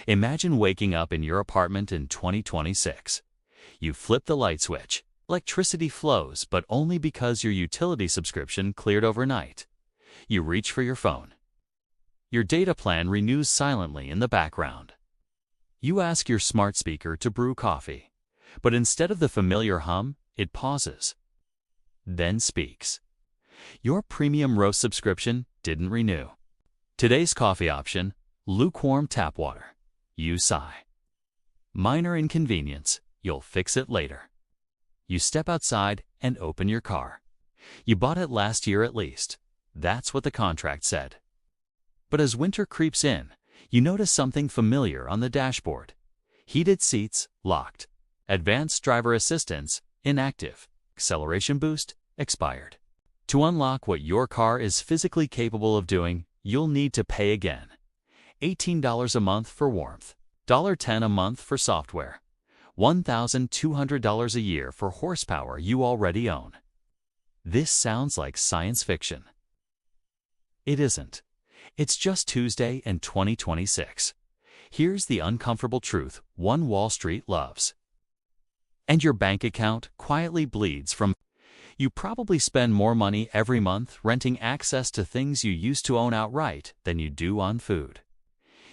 Imagine waking up in your apartment in 2026. You flip the light switch. Electricity flows, but only because your utility subscription cleared overnight. You reach for your phone. Your data plan renews silently in the background. You ask your smart speaker to brew coffee, but instead of the familiar hum, it pauses, then speaks. Your premium roast subscription didn't renew. Today's coffee option, lukewarm tap water. You sigh. Minor inconvenience, you'll fix it later. You step outside and open your car. You bought it last year at least. That's what the contract said. But as winter creeps in, you notice something familiar on the dashboard. Heated seats, locked. Advanced driver assistance, inactive. Acceleration boost, expired. To unlock what your car is physically capable of doing, you'll need to pay again. $18 a month for warmth, $10 a month for software, $1,200 a year for horsepower you already own. This sounds like science fiction. It isn't. It's just Tuesday in 2026. Here's the uncomfortable truth one Wall Street loves. And your bank account quietly bleeds from. You probably spend more money every month renting access to things you used to own outright than you do on food.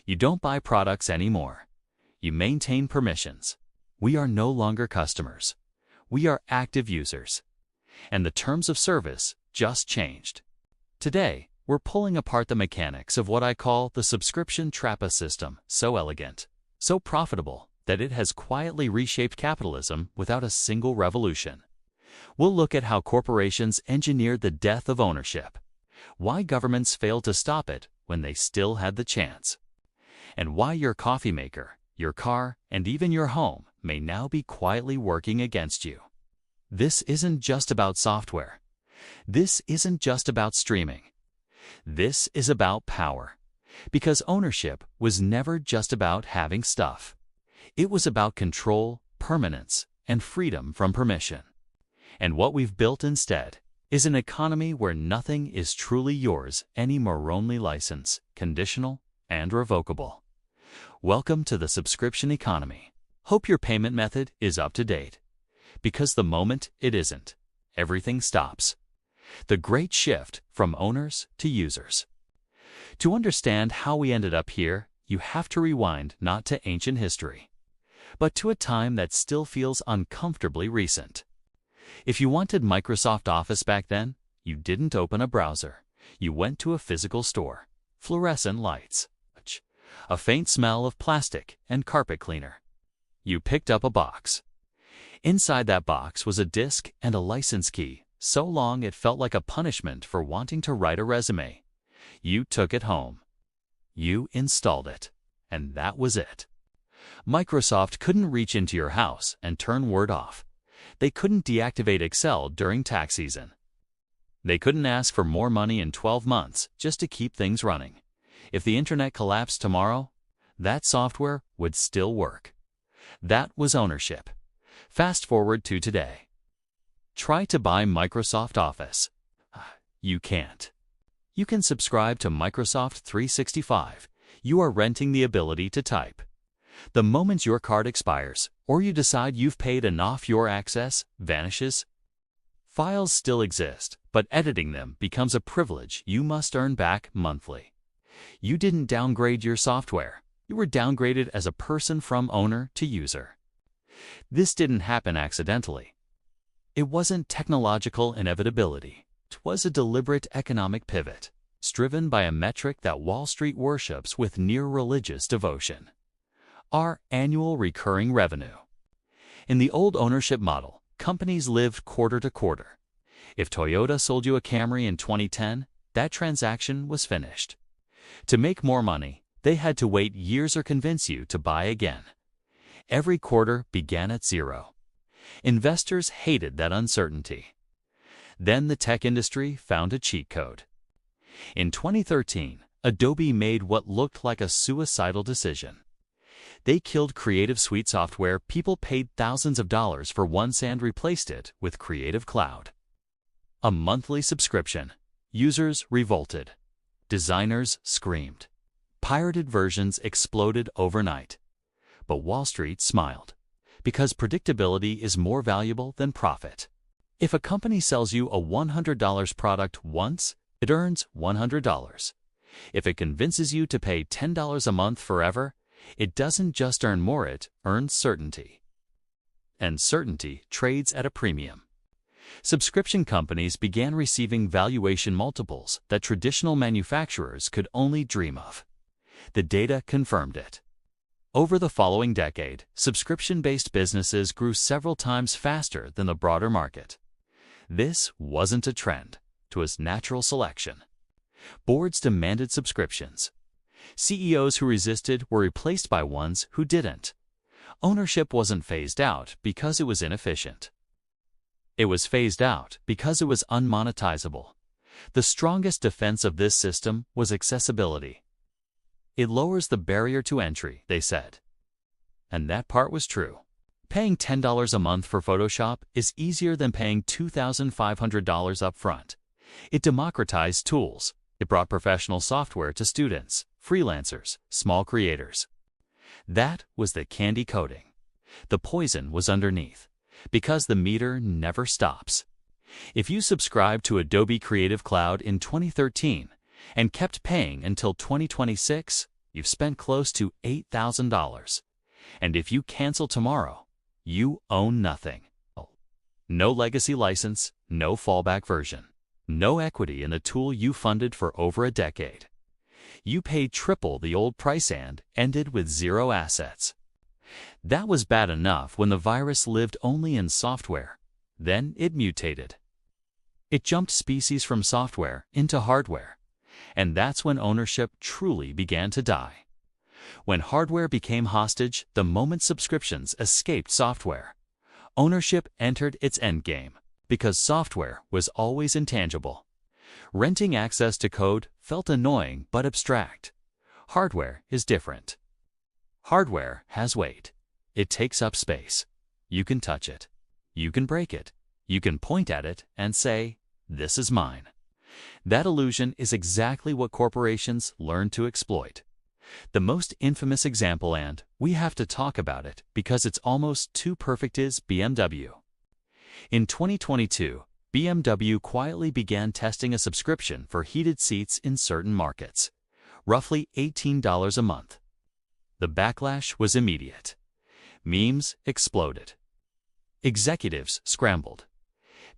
You don't buy products anymore. You maintain permissions. We are no longer customers. We are active users. And the terms of service just changed. Today, we're pulling apart the mechanics of what I call the subscription trappist system, so elegant, so profitable, that it has quietly reshaped capitalism without a single revolution. We'll look at how corporations engineered the death of ownership, why governments failed to stop it when they still had the chance, and why your coffee maker, your car, and even your home may now be quietly working against you. This isn't just about software. This isn't just about streaming. This is about power, because ownership was never just about having stuff. It was about control, permanence, and freedom from permission. And what we've built instead is an economy where nothing is truly yours anymore, only license, conditional, and revocable. Welcome to the subscription economy. Hope your payment method is up to date. Because the moment it isn't, everything stops. The great shift from owners to users. To understand how we ended up here, you have to rewind not to ancient history, but to a time that still feels uncomfortably recent. If you wanted Microsoft Office back then, you didn't open a browser. You went to a physical store. Fluorescent lights. A faint smell of plastic and carpet cleaner. You picked up a box. Inside that box was a disk and a license key, so long it felt like a punishment for wanting to write a resume. You took it home. You installed it. And that was it. Microsoft couldn't reach into your house and turn Word off. They couldn't deactivate Excel during tax season. They couldn't ask for more money in 12 months just to keep things running. If the internet collapsed tomorrow, that software would still work. That was ownership. Fast forward to today. Try to buy Microsoft Office. You can't. You can subscribe to Microsoft 365. You are renting the ability to type. The moment your card expires, or you decide you've paid enough, your access vanishes. Files still exist, but editing them becomes a privilege you must earn back monthly. You didn't downgrade your software. You were downgraded as a person from owner to user. This didn't happen accidentally. It wasn't technological inevitability. It was a deliberate economic pivot, driven by a metric that Wall Street worships with near religious devotion: our annual recurring revenue. In the old ownership model, companies lived quarter to quarter. If Toyota sold you a Camry in 2010, that transaction was finished. To make more money, they had to wait years or convince you to buy again. Every quarter began at zero. Investors hated that uncertainty. Then the tech industry found a cheat code. In 2013, Adobe made what looked like a suicidal decision. They killed Creative Suite software people paid thousands of dollars for once and replaced it with Creative Cloud. A monthly subscription. Users revolted. Designers screamed. Pirated versions exploded overnight. But Wall Street smiled, because predictability is more valuable than profit. If a company sells you a $100 product once, it earns $100. If it convinces you to pay $10 a month forever, it doesn't just earn more, it earns certainty. And certainty trades at a premium. Subscription companies began receiving valuation multiples that traditional manufacturers could only dream of. The data confirmed it. Over the following decade, subscription-based businesses grew several times faster than the broader market. This wasn't a trend, it was natural selection. Boards demanded subscriptions. CEOs who resisted were replaced by ones who didn't. Ownership wasn't phased out because it was inefficient. It was phased out because it was unmonetizable. The strongest defense of this system was accessibility. It lowers the barrier to entry, they said. And that part was true. Paying $10 a month for Photoshop is easier than paying $2,500 up front. It democratized tools. It brought professional software to students, freelancers, small creators. That was the candy coating. The poison was underneath, because the meter never stops. If you subscribed to Adobe Creative Cloud in 2013 and kept paying until 2026, you've spent close to $8,000. And if you cancel tomorrow, you own nothing. No legacy license, no fallback version. No equity in the tool you funded for over a decade. You paid triple the old price and ended with zero assets. That was bad enough when the virus lived only in software. Then it mutated. It jumped species from software into hardware. And that's when ownership truly began to die. When hardware became hostage, the moment subscriptions escaped software, ownership entered its endgame. Because software was always intangible. Renting access to code felt annoying but abstract. Hardware is different. Hardware has weight. It takes up space. You can touch it. You can break it. You can point at it and say, "This is mine." That illusion is exactly what corporations learn to exploit. The most infamous example, and we have to talk about it because it's almost too perfect, is BMW. In 2022, BMW quietly began testing a subscription for heated seats in certain markets, roughly $18 a month. The backlash was immediate. Memes exploded. Executives scrambled.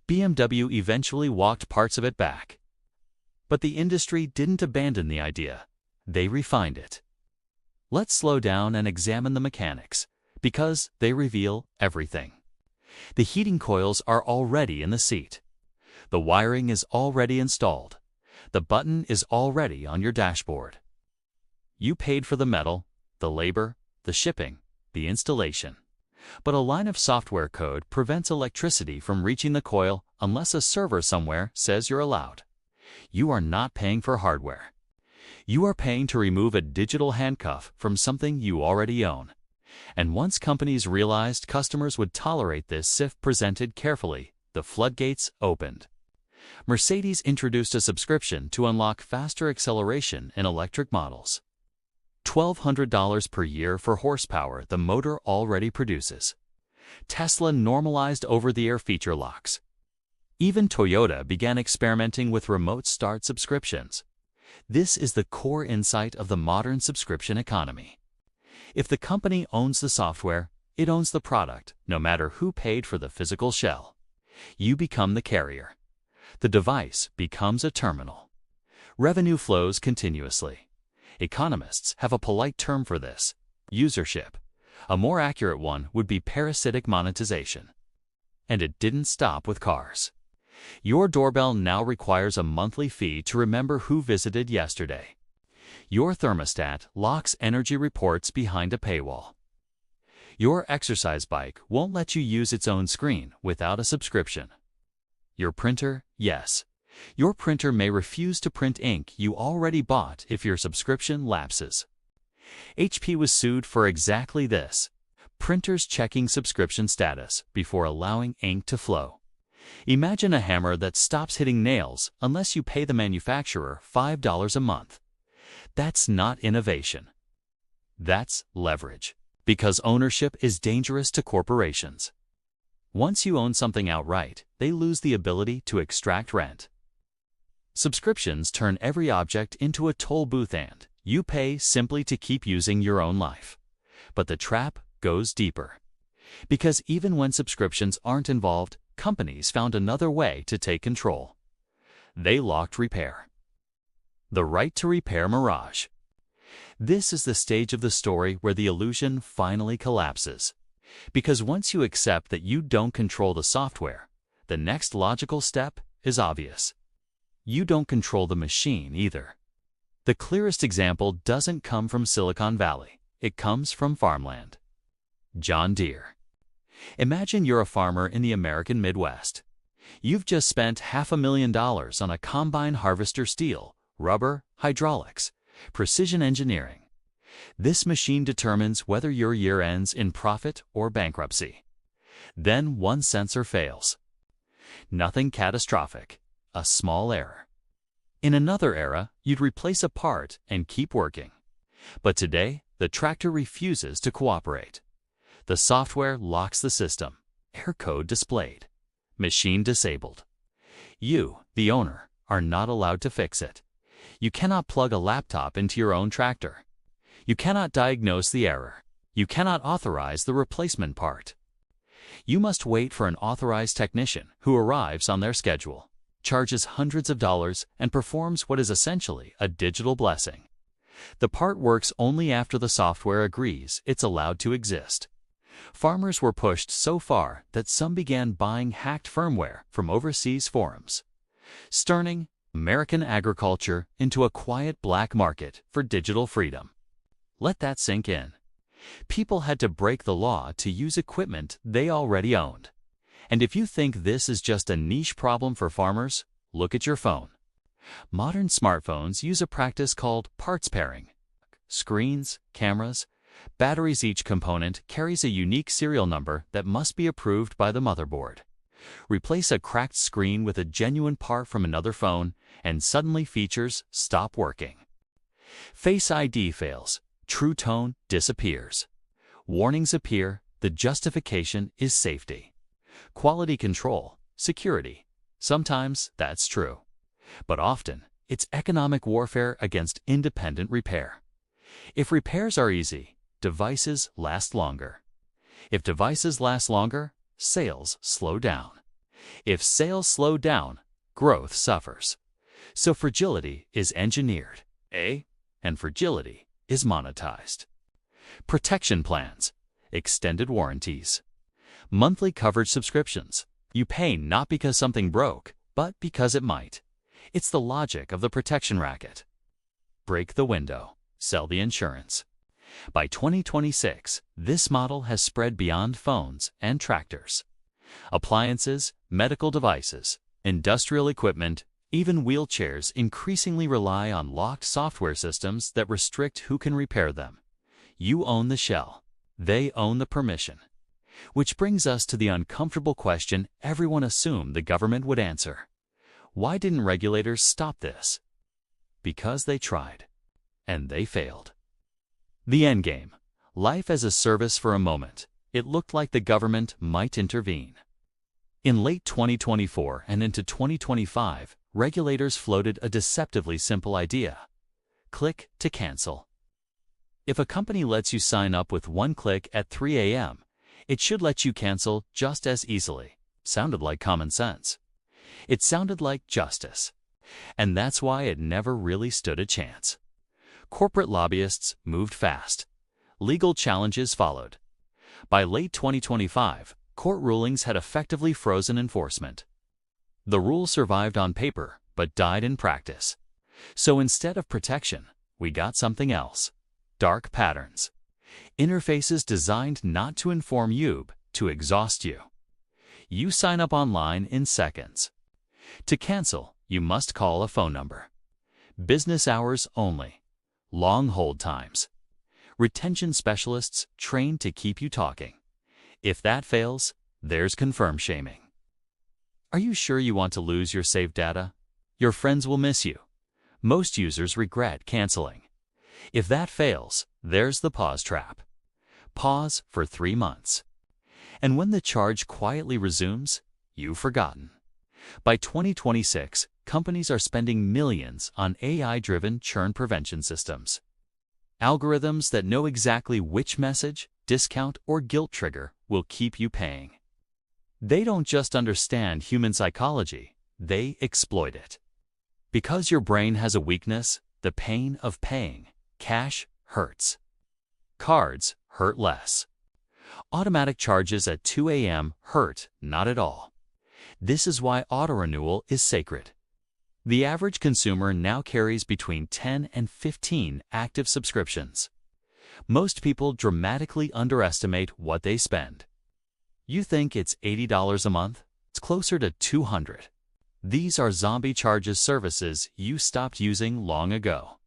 BMW eventually walked parts of it back. But the industry didn't abandon the idea. They refined it. Let's slow down and examine the mechanics, because they reveal everything. The heating coils are already in the seat. The wiring is already installed. The button is already on your dashboard. You paid for the metal, the labor, the shipping, the installation. But a line of software code prevents electricity from reaching the coil unless a server somewhere says you're allowed. You are not paying for hardware. You are paying to remove a digital handcuff from something you already own. And once companies realized customers would tolerate this if presented carefully, the floodgates opened. Mercedes introduced a subscription to unlock faster acceleration in electric models. $1,200 per year for horsepower the motor already produces. Tesla normalized over-the-air feature locks. Even Toyota began experimenting with remote start subscriptions. This is the core insight of the modern subscription economy. If the company owns the software, it owns the product, no matter who paid for the physical shell. You become the carrier. The device becomes a terminal. Revenue flows continuously. Economists have a polite term for this: usership. A more accurate one would be parasitic monetization. And it didn't stop with cars. Your doorbell now requires a monthly fee to remember who visited yesterday. Your thermostat locks energy reports behind a paywall. Your exercise bike won't let you use its own screen without a subscription. Your printer, yes. Your printer may refuse to print ink you already bought if your subscription lapses. HP was sued for exactly this: printers checking subscription status before allowing ink to flow. Imagine a hammer that stops hitting nails unless you pay the manufacturer $5 a month. That's not innovation. That's leverage. Because ownership is dangerous to corporations. Once you own something outright, they lose the ability to extract rent. Subscriptions turn every object into a toll booth and you pay simply to keep using your own life. But the trap goes deeper. Because even when subscriptions aren't involved, companies found another way to take control. They locked repair. The right to repair mirage. This is the stage of the story where the illusion finally collapses. Because once you accept that you don't control the software, the next logical step is obvious. You don't control the machine either. The clearest example doesn't come from Silicon Valley. It comes from farmland. John Deere. Imagine you're a farmer in the American Midwest. You've just spent $500,000 on a combine harvester steel, rubber, hydraulics, precision engineering. This machine determines whether your year ends in profit or bankruptcy. Then one sensor fails. Nothing catastrophic, a small error. In another era, you'd replace a part and keep working. But today, the tractor refuses to cooperate. The software locks the system. Error code displayed. Machine disabled. You, the owner, are not allowed to fix it. You cannot plug a laptop into your own tractor. You cannot diagnose the error. You cannot authorize the replacement part. You must wait for an authorized technician who arrives on their schedule, charges hundreds of dollars, and performs what is essentially a digital blessing. The part works only after the software agrees it's allowed to exist. Farmers were pushed so far that some began buying hacked firmware from overseas forums, turning American agriculture into a quiet black market for digital freedom. Let that sink in. People had to break the law to use equipment they already owned. And if you think this is just a niche problem for farmers, look at your phone. Modern smartphones use a practice called parts pairing. Screens, cameras, batteries. Each component carries a unique serial number that must be approved by the motherboard. Replace a cracked screen with a genuine part from another phone, and suddenly features stop working. Face ID fails. True tone disappears. Warnings appear. The justification is safety. Quality control, security. Sometimes that's true. But often, it's economic warfare against independent repair. If repairs are easy, devices last longer. If devices last longer, sales slow down. If sales slow down, growth suffers. So fragility is engineered, and fragility is monetized. Protection plans, extended warranties, monthly coverage subscriptions. You pay not because something broke, but because it might. It's the logic of the protection racket. Break the window, sell the insurance. By 2026, this model has spread beyond phones and tractors. Appliances, medical devices, industrial equipment, even wheelchairs increasingly rely on locked software systems that restrict who can repair them. You own the shell. They own the permission. Which brings us to the uncomfortable question everyone assumed the government would answer. Why didn't regulators stop this? Because they tried, and they failed. The endgame. Life as a service. For a moment, it looked like the government might intervene. In late 2024 and into 2025, regulators floated a deceptively simple idea. Click to cancel. If a company lets you sign up with one click at 3 a.m., it should let you cancel just as easily. Sounded like common sense. It sounded like justice. And that's why it never really stood a chance. Corporate lobbyists moved fast. Legal challenges followed. By late 2025, court rulings had effectively frozen enforcement. The rule survived on paper, but died in practice. So instead of protection, we got something else. Dark patterns. Interfaces designed not to inform you, but to exhaust you. You sign up online in seconds. To cancel, you must call a phone number. Business hours only. Long hold times. Retention specialists trained to keep you talking. If that fails, there's confirm shaming. Are you sure you want to lose your saved data? Your friends will miss you. Most users regret canceling. If that fails, there's the pause trap. Pause for 3 months. And when the charge quietly resumes, you've forgotten. By 2026, companies are spending millions on AI-driven churn prevention systems. Algorithms that know exactly which message, discount, or guilt trigger will keep you paying. They don't just understand human psychology, they exploit it. Because your brain has a weakness, the pain of paying cash hurts. Cards hurt less. Automatic charges at 2 a.m. hurt not at all. This is why auto-renewal is sacred. The average consumer now carries between 10 and 15 active subscriptions. Most people dramatically underestimate what they spend. You think it's $80 a month? It's closer to $200. These are zombie charges services you stopped using long ago.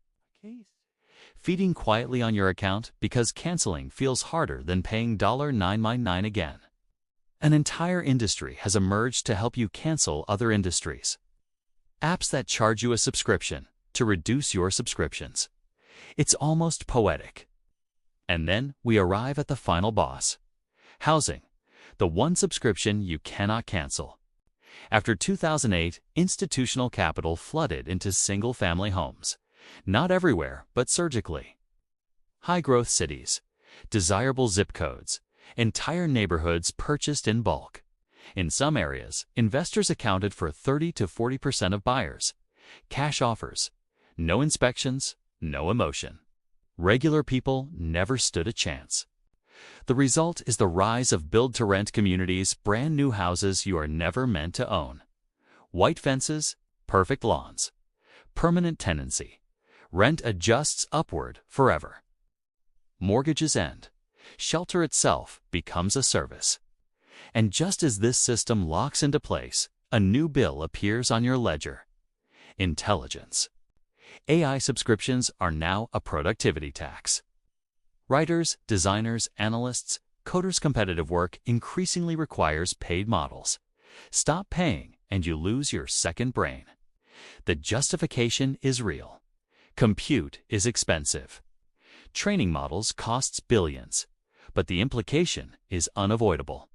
Feeding quietly on your account because canceling feels harder than paying $9.99 again. An entire industry has emerged to help you cancel other industries. Apps that charge you a subscription to reduce your subscriptions. It's almost poetic. And then we arrive at the final boss. Housing, the one subscription you cannot cancel. After 2008, institutional capital flooded into single-family homes. Not everywhere, but surgically. High-growth cities, desirable zip codes, entire neighborhoods purchased in bulk. In some areas, investors accounted for 30 to 40% of buyers. Cash offers, no inspections, no emotion. Regular people never stood a chance. The result is the rise of build-to-rent communities, brand new houses you are never meant to own. White fences, perfect lawns. Permanent tenancy. Rent adjusts upward forever. Mortgages end. Shelter itself becomes a service. And just as this system locks into place, a new bill appears on your ledger. Intelligence. AI subscriptions are now a productivity tax. Writers, designers, analysts, coders' competitive work increasingly requires paid models. Stop paying and you lose your second brain. The justification is real. Compute is expensive. Training models costs billions, but the implication is unavoidable.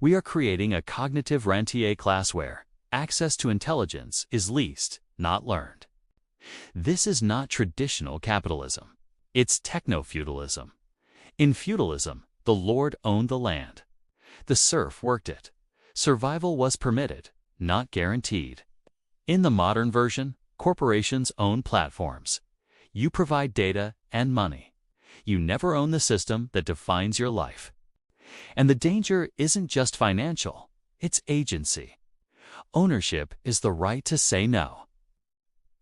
We are creating a cognitive rentier class where access to intelligence is leased, not learned. This is not traditional capitalism. It's techno-feudalism. In feudalism, the lord owned the land. The serf worked it. Survival was permitted, not guaranteed. In the modern version, corporations own platforms. You provide data and money. You never own the system that defines your life. And the danger isn't just financial, it's agency. Ownership is the right to say no.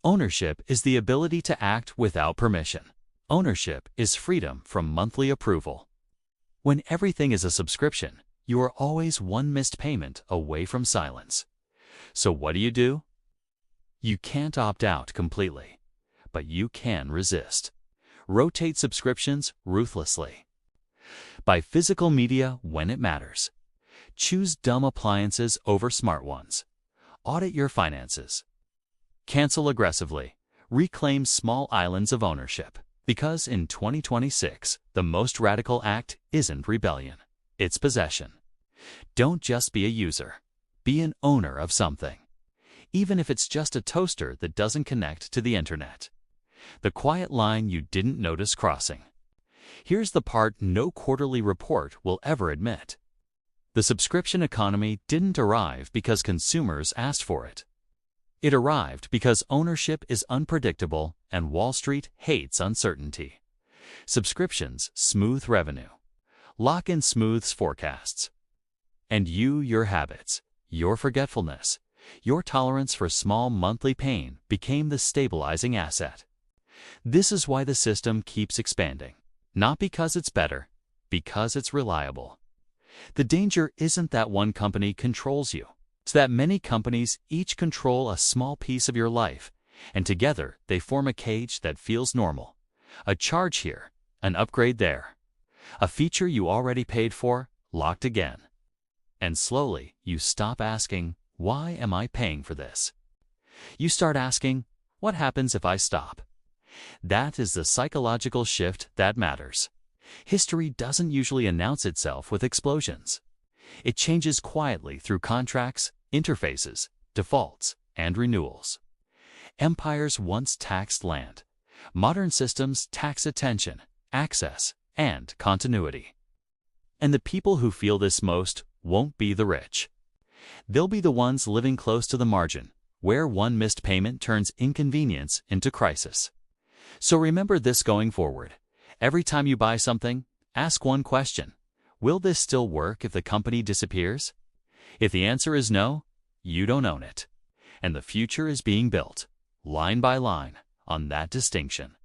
Ownership is the ability to act without permission. Ownership is freedom from monthly approval. When everything is a subscription, you are always one missed payment away from silence. So what do? You can't opt out completely, but you can resist. Rotate subscriptions ruthlessly. Buy physical media when it matters. Choose dumb appliances over smart ones. Audit your finances. Cancel aggressively. Reclaim small islands of ownership. Because in 2026, the most radical act isn't rebellion, it's possession. Don't just be a user. Be an owner of something. Even if it's just a toaster that doesn't connect to the internet. The quiet line you didn't notice crossing. Here's the part no quarterly report will ever admit. The subscription economy didn't arrive because consumers asked for it. It arrived because ownership is unpredictable and Wall Street hates uncertainty. Subscriptions smooth revenue. Lock-in smooths forecasts. And your habits, your forgetfulness, your tolerance for small monthly pain became the stabilizing asset. This is why the system keeps expanding. Not because it's better, because it's reliable. The danger isn't that one company controls you. It's that many companies each control a small piece of your life, and together they form a cage that feels normal. A charge here, an upgrade there. A feature you already paid for, locked again. And slowly you stop asking, why am I paying for this? You start asking, What happens if I stop? That is the psychological shift that matters. History doesn't usually announce itself with explosions. It changes quietly through contracts, interfaces, defaults, and renewals. Empires once taxed land. Modern systems tax attention, access, and continuity. And the people who feel this most won't be the rich. They'll be the ones living close to the margin, where one missed payment turns inconvenience into crisis. So remember this going forward. Every time you buy something, ask one question. Will this still work if the company disappears? If the answer is no, you don't own it. And the future is being built, line by line, on that distinction.